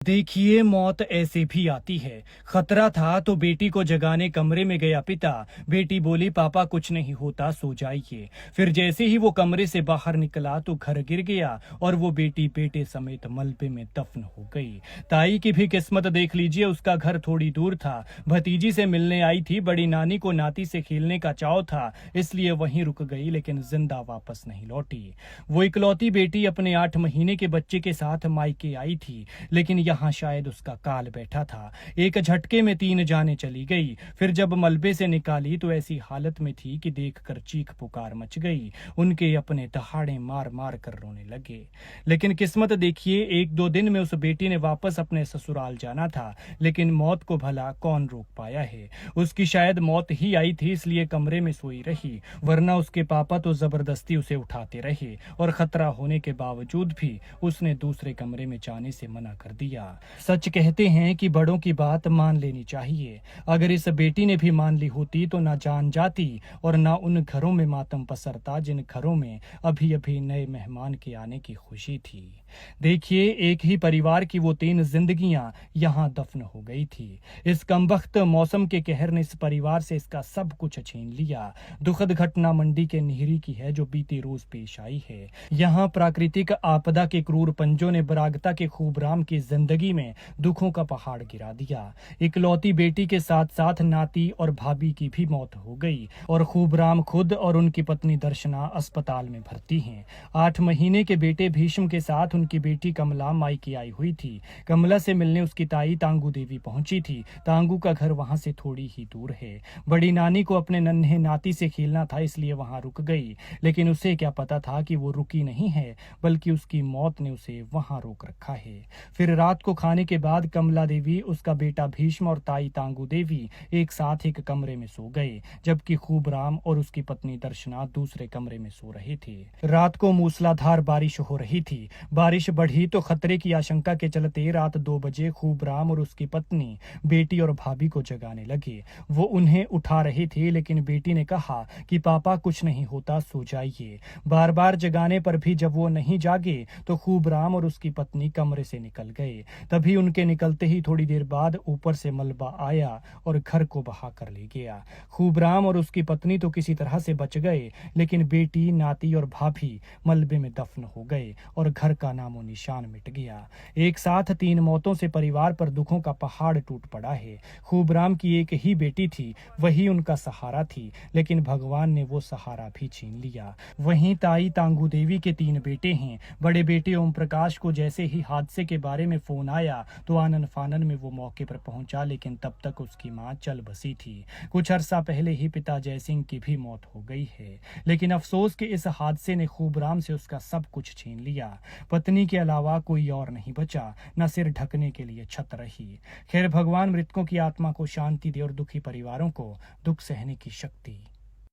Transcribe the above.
देखिए, मौत ऐसे भी आती है। खतरा था तो बेटी को जगाने कमरे में गया पिता। बेटी बोली, पापा कुछ नहीं होता, सो जाइए। फिर जैसे ही वो कमरे से बाहर निकला तो घर गिर गया और वो बेटी बेटे समेत मलबे में दफन हो गई। ताई की भी किस्मत देख लीजिए, उसका घर थोड़ी दूर था। भतीजी से मिलने आई थी, बड़ी नानी को नाती से खेलने का चाव था, इसलिए वहीं रुक गई, लेकिन जिंदा वापस नहीं लौटी। वो इकलौती बेटी अपने 8 महीने के बच्चे के साथ मायके आई थी, लेकिन यहाँ शायद उसका काल बैठा था। एक झटके में 3 जानें चली गई। फिर जब मलबे से निकाली तो ऐसी हालत में थी कि देखकर चीख पुकार मच गई। उनके अपने दहाड़े मार मार कर रोने लगे। लेकिन किस्मत देखिए, 1-2 दिन में उस बेटी ने वापस अपने ससुराल जाना था, लेकिन मौत को भला कौन रोक पाया है। उसकी शायद मौत ही आई थी, इसलिए कमरे में सोई रही, वरना उसके पापा तो जबरदस्ती उसे उठाते रहे और खतरा होने के बावजूद भी उसने दूसरे कमरे में जाने से मना कर दिया। सच कहते हैं कि बड़ों की बात मान लेनी चाहिए। अगर इस बेटी ने भी मान ली होती तो ना जान जाती और ना उन घरों में मातम पसरता जिन घरों में अभी अभी नए मेहमान के आने की खुशी थी। देखिए, एक ही परिवार की वो 3 जिंदगियां यहाँ दफन हो गई थी। इस कमबख्त मौसम के कहर ने इस परिवार से इसका सब कुछ छीन लिया। दुखद घटना मंडी के निहरी की है, जो बीते रोज पेश आई है। यहाँ प्राकृतिक आपदा के क्रूर पंजों ने बरागता के खूबराम की जिंदगी में दुखों का पहाड़ गिरा दिया। इकलौती बेटी के साथ साथ नाती और भाभी की भी मौत हो गई और खूबराम खुद और उनकी पत्नी दर्शना अस्पताल में भर्ती हैं। 8 महीने के बेटे भीष्म के साथ उनकी बेटी कमला मायके आई हुई थी। कमला से मिलने उसकी ताई तांगू देवी पहुंची थी। तांगू का घर वहां से थोड़ी ही दूर है। बड़ी नानी को अपने नन्हे नाती से खेलना था, इसलिए वहां रुक गई, लेकिन उसे क्या पता था कि वो रुकी नहीं है, बल्कि उसकी मौत ने उसे वहां रोक रखा है। फिर रात को खाने के बाद कमला देवी, उसका बेटा भीष्म और ताई तांगू देवी एक साथ एक कमरे में सो गए, जबकि खूबराम और उसकी पत्नी दर्शना दूसरे कमरे में सो रहे थे। रात को मूसलाधार बारिश हो रही थी। बारिश बढ़ी तो खतरे की आशंका के चलते रात 2 बजे खूबराम और उसकी पत्नी बेटी और भाभी को जगाने लगे। वो उन्हें उठा रहे थे, लेकिन बेटी ने कहा कि पापा कुछ नहीं होता, सो जाइए। बार बार जगाने पर भी जब वो नहीं जागे तो खूबराम और उसकी पत्नी कमरे से निकल गए। तभी उनके निकलते ही थोड़ी देर बाद ऊपर से मलबा आया और घर को बहा कर ले गया। खूबराम और उसकी पत्नी तो किसी तरह से बच गए, लेकिन बेटी, नाती और भाभी मलबे में दफन हो गए और घर का नामो निशान मिट गया। एक साथ 3 मौतों से परिवार पर दुखों का पहाड़ टूट पड़ा है। खूबराम की एक ही बेटी थी, वही उनका सहारा थी, लेकिन भगवान ने वो सहारा भी छीन लिया। वहीं ताई तांगू देवी के 3 बेटे हैं। बड़े बेटे ओम प्रकाश को जैसे ही हादसे के बारे में फोन आया तो आनन फानन में वो मौके पर पहुंचा, लेकिन तब तक उसकी मां चल बसी थी। कुछ अरसा पहले ही पिता जयसिंह की भी मौत हो गई है, लेकिन अफसोस कि इस हादसे ने खूबराम से उसका सब कुछ छीन लिया। पत्नी के अलावा कोई और नहीं बचा, न सिर ढकने के लिए छत रही। खैर, भगवान मृतकों की आत्मा को शांति दे और दुखी परिवारों को दुख सहने की शक्ति